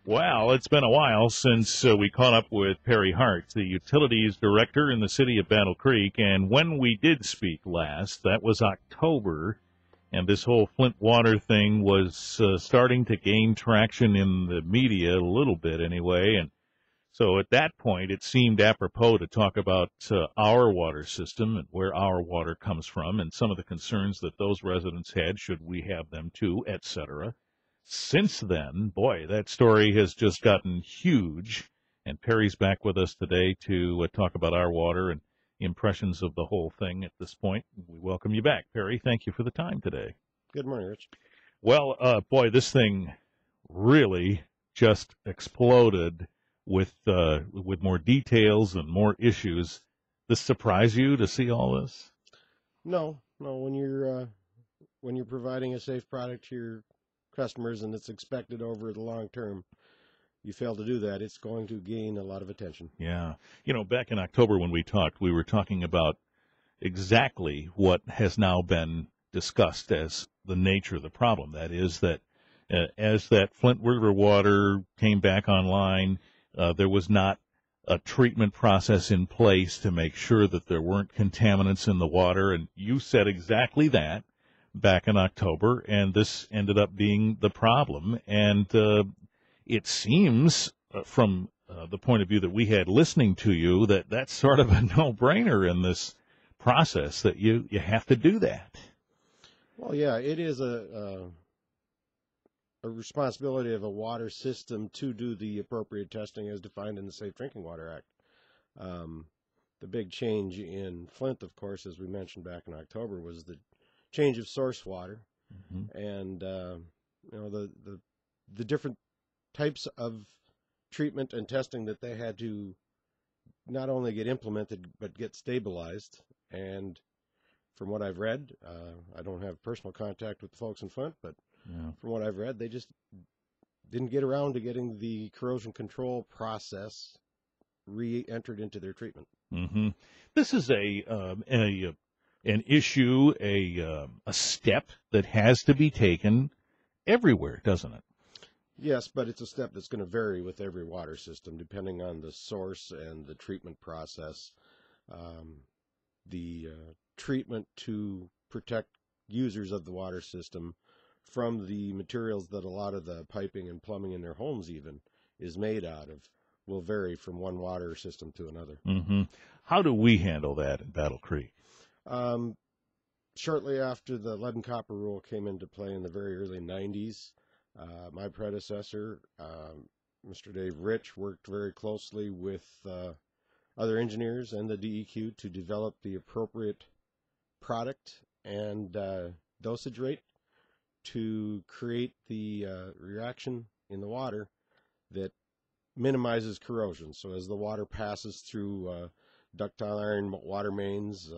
Well, it's been a while since we caught up with Perry Hart, the Utilities Director in the city of Battle Creek, and when we did speak last, that was October, and this whole Flint Water thing was starting to gain traction in the media a little bit anyway, and so at that point it seemed apropos to talk about our water system and where our water comes from and some of the concerns that those residents had should we have them too, etc. Since then, boy, that story has just gotten huge, and Perry's back with us today to talk about our water and impressions of the whole thing at this point. We welcome you back, Perry. Thank you for the time today. Good morning, Rich. Well, boy, this thing really just exploded with more details and more issues. This surprise you to see all this? No. When you're providing a safe product to your customers and it's expected over the long term, you fail to do that, it's going to gain a lot of attention. Yeah. You know, back in October when we talked, we were talking about exactly what has now been discussed as the nature of the problem. That is that as that Flint River water came back online, there was not a treatment process in place to make sure that there weren't contaminants in the water, and you said exactly that back in October, and this ended up being the problem. And it seems, from the point of view that we had listening to you, that that's sort of a no-brainer in this process, that you have to do that. Well, yeah, it is a responsibility of a water system to do the appropriate testing as defined in the Safe Drinking Water Act. The big change in Flint, of course, as we mentioned back in October, was the change of source water, and the different types of treatment and testing that they had to not only get implemented but get stabilized. And from what I've read, I don't have personal contact with the folks in Flint, but from what I've read, they just didn't get around to getting the corrosion control process re-entered into their treatment. Mm-hmm. This is an issue, a step that has to be taken everywhere, doesn't it? Yes, but it's a step that's going to vary with every water system, depending on the source and the treatment process. The treatment to protect users of the water system from the materials that a lot of the piping and plumbing in their homes even is made out of will vary from one water system to another. Mm-hmm. How do we handle that in Battle Creek? Shortly after the lead and copper rule came into play in the very early 90s, my predecessor, Mr. Dave Rich, worked very closely with other engineers and the DEQ to develop the appropriate product and dosage rate to create the reaction in the water that minimizes corrosion. So as the water passes through ductile iron water mains,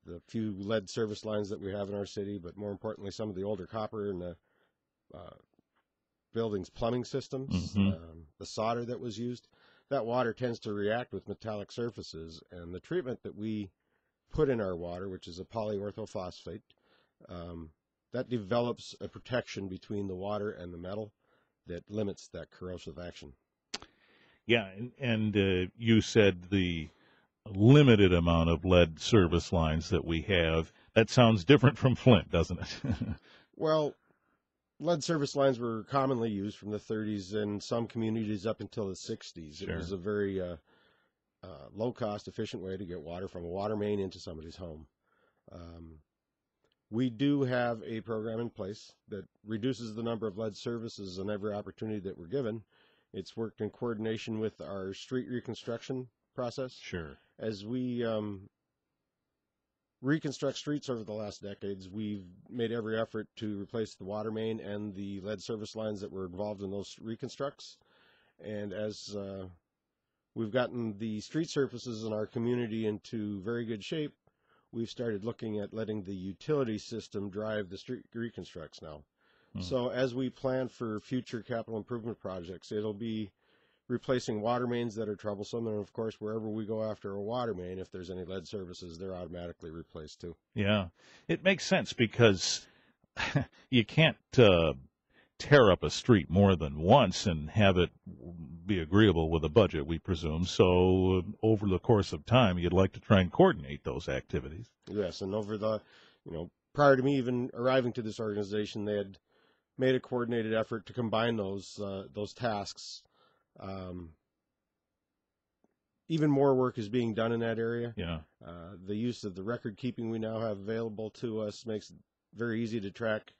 the few lead service lines that we have in our city, but more importantly, some of the older copper in the building's plumbing systems, the solder that was used, that water tends to react with metallic surfaces. And the treatment that we put in our water, which is a polyorthophosphate, that develops a protection between the water and the metal that limits that corrosive action. Yeah, and you said the limited amount of lead service lines that we have. That sounds different from Flint, doesn't it? Well, lead service lines were commonly used from the 30s in some communities up until the 60s. Sure. It was a very low-cost, efficient way to get water from a water main into somebody's home. We do have a program in place that reduces the number of lead services on every opportunity that we're given. It's worked in coordination with our street reconstruction process. Sure. As we reconstruct streets over the last decades, we've made every effort to replace the water main and the lead service lines that were involved in those reconstructs. And as we've gotten the street surfaces in our community into very good shape, we've started looking at letting the utility system drive the street reconstructs now. So as we plan for future capital improvement projects, it'll be replacing water mains that are troublesome, and of course, wherever we go after a water main, if there's any lead services, they're automatically replaced too. Yeah, it makes sense because you can't tear up a street more than once and have it be agreeable with a budget, we presume. So over the course of time, you'd like to try and coordinate those activities. Yes, and prior to me even arriving to this organization, they had made a coordinated effort to combine those tasks. Even more work is being done in that area. Yeah. The use of the record keeping we now have available to us makes it very easy to track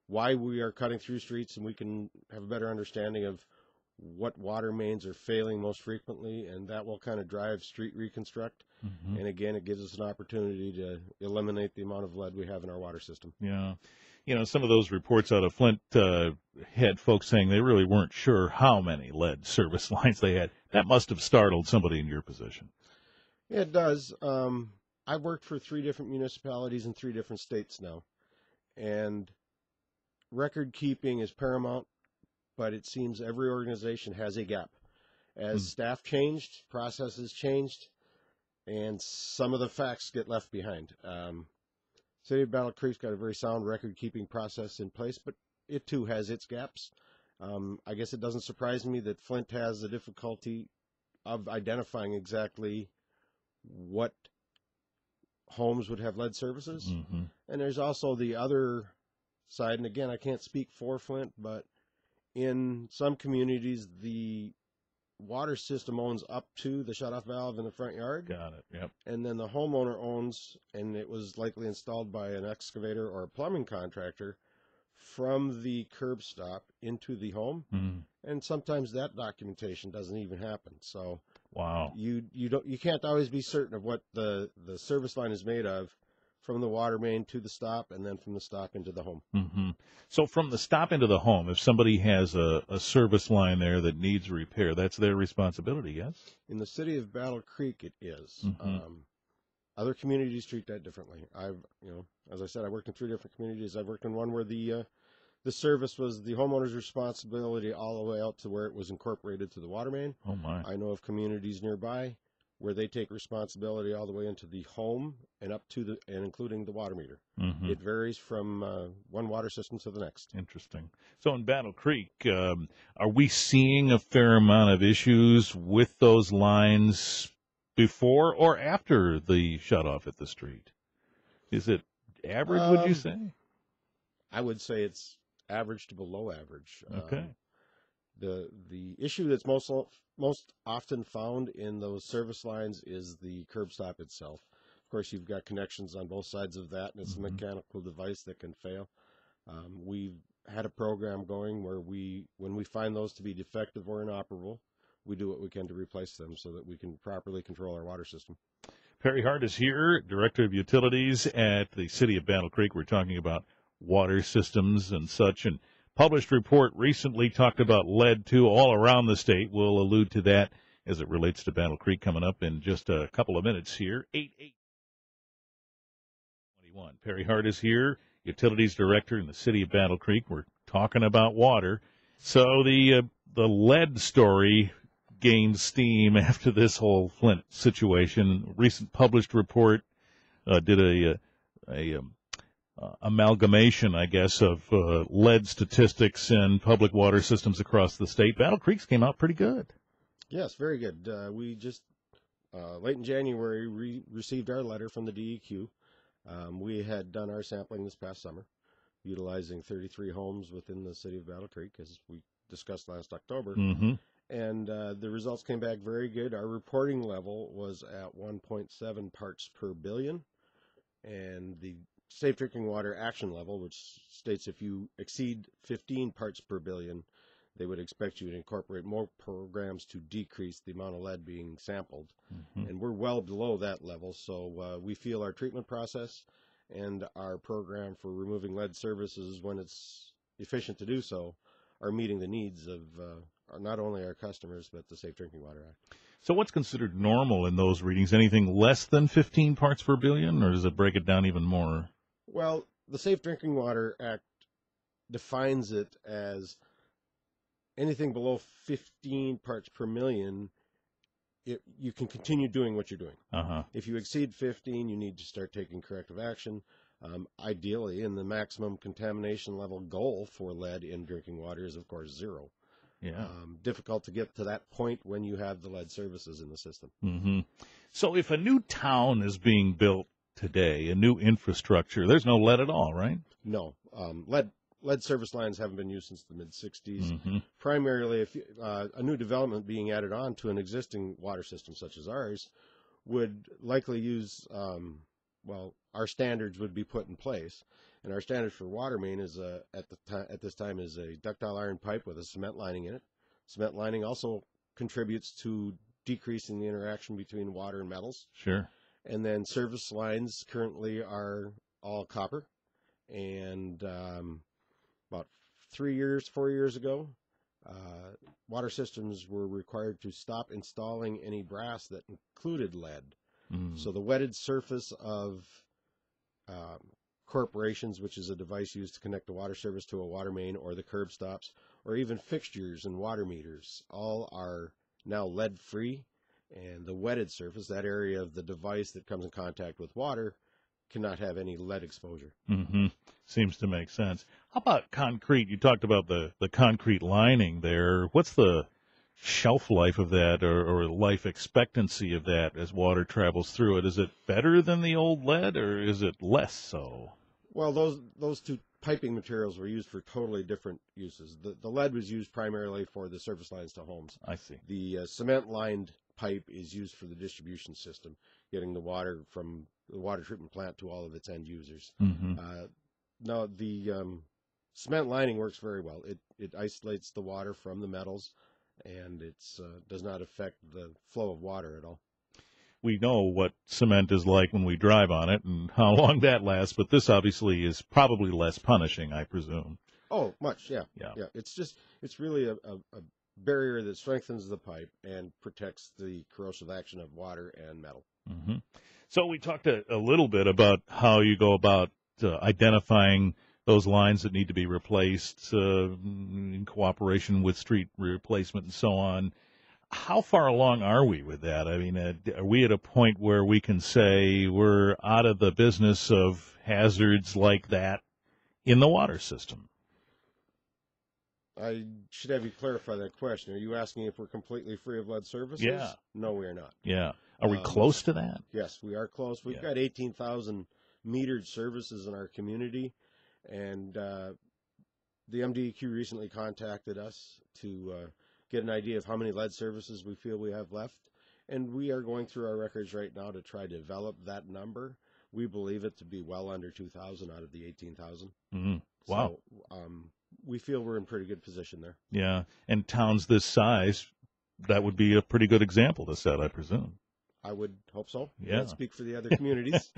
why we are cutting through streets, and we can have a better understanding of what water mains are failing most frequently, and that will kind of drive street reconstruct. Mm-hmm. And again, it gives us an opportunity to eliminate the amount of lead we have in our water system. Yeah. Some of those reports out of Flint had folks saying they really weren't sure how many lead service lines they had. That must have startled somebody in your position. It does. I've worked for 3 different municipalities in 3 different states now, and record keeping is paramount, but it seems every organization has a gap. As staff changed, processes changed, and some of the facts get left behind. City of Battle Creek's got a very sound record-keeping process in place, but it too has its gaps. I guess it doesn't surprise me that Flint has the difficulty of identifying exactly what homes would have lead services. Mm-hmm. And there's also the other side, and again, I can't speak for Flint, but in some communities, the water system owns up to the shutoff valve in the front yard. Got it, yep. And then the homeowner owns, and it was likely installed by an excavator or a plumbing contractor, from the curb stop into the home. Mm. And sometimes that documentation doesn't even happen. So wow, you can't always be certain of what the service line is made of, from the water main to the stop, and then from the stop into the home. Mm-hmm. So from the stop into the home, if somebody has a service line there that needs repair, that's their responsibility, yes? In the city of Battle Creek, it is. Mm-hmm. Other communities treat that differently. As I said, I worked in 3 different communities. I've worked in one where the service was the homeowner's responsibility all the way out to where it was incorporated to the water main. Oh my! I know of communities nearby where they take responsibility all the way into the home and up to and including the water meter. Mm-hmm. It varies from one water system to the next. Interesting. So in Battle Creek, are we seeing a fair amount of issues with those lines before or after the shutoff at the street? Is it average, would you say? I would say it's average to below average. Okay. The issue that's most often found in those service lines is the curb stop itself. Of course, you've got connections on both sides of that, and it's a mechanical device that can fail. We've had a program going where when we find those to be defective or inoperable, we do what we can to replace them so that we can properly control our water system. Perry Hart is here, Director of Utilities at the City of Battle Creek. We're talking about water systems and such, and published report recently talked about lead, too, all around the state. We'll allude to that as it relates to Battle Creek coming up in just a couple of minutes here. 8:21. Perry Hart is here, Utilities Director in the City of Battle Creek. We're talking about water. So the lead story gained steam after this whole Flint situation. Recent published report did a amalgamation, I guess, of lead statistics in public water systems across the state. Battle Creek's came out pretty good. Yes, very good. We just, late in January, received our letter from the DEQ. We had done our sampling this past summer, utilizing 33 homes within the city of Battle Creek, as we discussed last October. Mm-hmm. And the results came back very good. Our reporting level was at 1.7 parts per billion, and the Safe Drinking Water Action Level, which states if you exceed 15 parts per billion, they would expect you to incorporate more programs to decrease the amount of lead being sampled. Mm-hmm. And we're well below that level, so we feel our treatment process and our program for removing lead services, when it's efficient to do so, are meeting the needs of not only our customers, but the Safe Drinking Water Act. So what's considered normal in those readings? Anything less than 15 parts per billion, or does it break it down even more? Well, the Safe Drinking Water Act defines it as anything below 15 parts per million, you can continue doing what you're doing. Uh-huh. If you exceed 15, you need to start taking corrective action. Ideally, and the maximum contamination level goal for lead in drinking water is, of course, 0. Yeah. Difficult to get to that point when you have the lead services in the system. Mm-hmm. So if a new town is being built today, a new infrastructure, there's no lead at all, right? No. Lead service lines haven't been used since the mid-'60s. Mm-hmm. Primarily, if a new development being added on to an existing water system such as ours would likely use, our standards would be put in place. And our standard for water main is at this time is a ductile iron pipe with a cement lining in it. Cement lining also contributes to decreasing the interaction between water and metals. Sure. And then service lines currently are all copper. And about 4 years ago, water systems were required to stop installing any brass that included lead. So the wetted surface of corporations, which is a device used to connect the water service to a water main, or the curb stops, or even fixtures and water meters, all are now lead-free. And the wetted surface, that area of the device that comes in contact with water, cannot have any lead exposure. Mm-hmm. Seems to make sense. How about concrete? You talked about the concrete lining there. What's the shelf life of that, or life expectancy of that as water travels through it? Is it better than the old lead, or is it less so? Well, those two piping materials were used for totally different uses. The lead was used primarily for the service lines to homes. I see. The cement-lined pipe is used for the distribution system, getting the water from the water treatment plant to all of its end users. Mm-hmm. Now, the cement lining works very well. It isolates the water from the metals, and it does not affect the flow of water at all. We know what cement is like when we drive on it and how long that lasts, but this obviously is probably less punishing, I presume. Oh, much, yeah. Yeah. It's really a barrier that strengthens the pipe and protects the corrosive action of water and metal. Mm-hmm. So we talked a little bit about how you go about identifying those lines that need to be replaced in cooperation with street replacement and so on. How far along are we with that? I mean, are we at a point where we can say we're out of the business of hazards like that in the water system? I should have you clarify that question. Are you asking if we're completely free of lead services? Yeah. No, we are not. Yeah. Are we close to that? Yes, we are close. We've got 18,000 metered services in our community, and the MDEQ recently contacted us to get an idea of how many lead services we feel we have left, and we are going through our records right now to try to develop that number. We believe it to be well under 2,000 out of the 18,000. Mm-hmm. Wow. So we feel we're in pretty good position there. Yeah, and towns this size, that would be a pretty good example to set, I presume. I would hope so. Yeah. Can't speak for the other communities.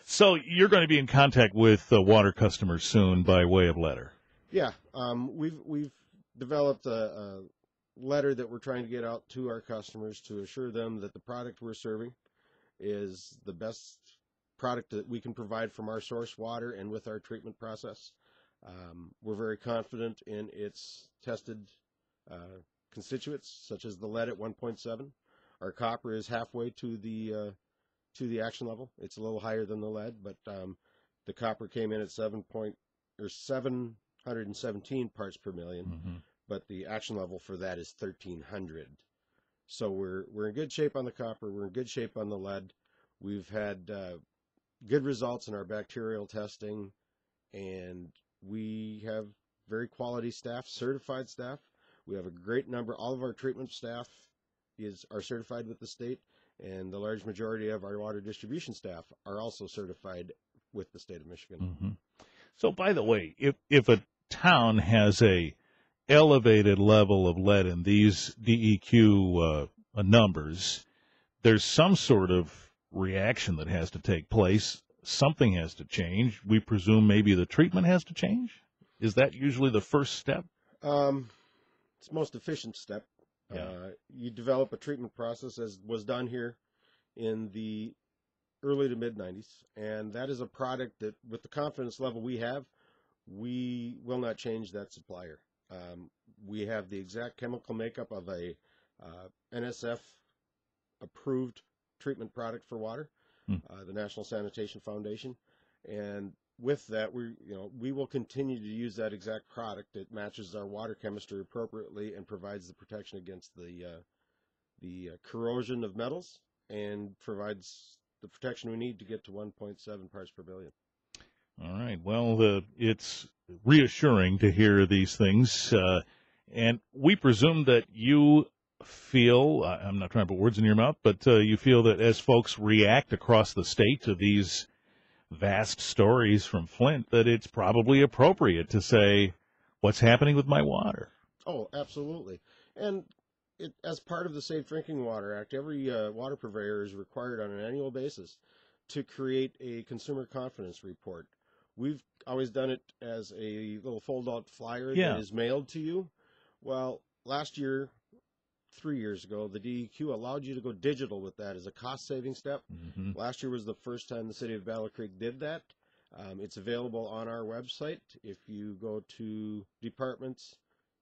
So you're going to be in contact with water customers soon by way of letter. Yeah, we've developed a letter that we're trying to get out to our customers to assure them that the product we're serving is the best product that we can provide from our source water and with our treatment process. We're very confident in its tested constituents, such as the lead at 1.7. Our copper is halfway to the action level. It's a little higher than the lead, but the copper came in at 717 parts per million, Mm-hmm. but the action level for that is 1,300. So we're in good shape on the copper. We're in good shape on the lead. We've had good results in our bacterial testing, and we have very quality staff, certified staff. We have a great number. All of our treatment staff are certified with the state, and the large majority of our water distribution staff are also certified with the state of Michigan. Mm-hmm. So, by the way, if a town has a elevated level of lead in these DEQ numbers, there's some sort of reaction that has to take place. Something has to change. We presume maybe the treatment has to change? Is that usually the first step? It's the most efficient step. Yeah. You develop a treatment process, as was done here in the early to mid-'90s, and that is a product that, with the confidence level we have, we will not change that supplier. We have the exact chemical makeup of a NSF-approved treatment product for water, the National Sanitation Foundation, And with that, we will continue to use that exact product. It matches our water chemistry appropriately and provides the protection against the corrosion of metals and provides the protection we need to get to 1.7 parts per billion. All right. Well, it's reassuring to hear these things. And we presume that you feel, I'm not trying to put words in your mouth, but you feel that as folks react across the state to these vast stories from Flint, that it's probably appropriate to say, what's happening with my water? Oh, absolutely. And as part of the Safe Drinking Water Act, every water purveyor is required on an annual basis to create a consumer confidence report. We've always done it as a little fold-out flyer that is mailed to you. Well, last year, 3 years ago, the DEQ allowed you to go digital with that as a cost-saving step. Mm-hmm. Last year was the first time the city of Battle Creek did that. It's available on our website. If you go to Departments,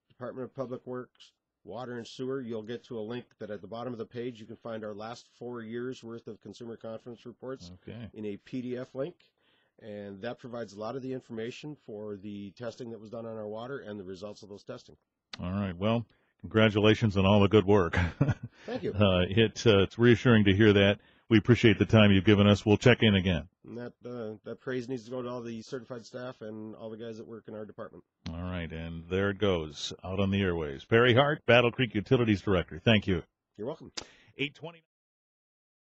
Department of Public Works, Water and Sewer, you'll get to a link that at the bottom of the page you can find our last 4 years worth of consumer confidence reports in a PDF link. And that provides a lot of the information for the testing that was done on our water and the results of those testing. All right. Well, congratulations on all the good work. Thank you. It's reassuring to hear that. We appreciate the time you've given us. We'll check in again. And that praise needs to go to all the certified staff and all the guys that work in our department. All right, and there it goes, out on the airways. Perry Hart, Battle Creek Utilities Director. Thank you. You're welcome. 8:20.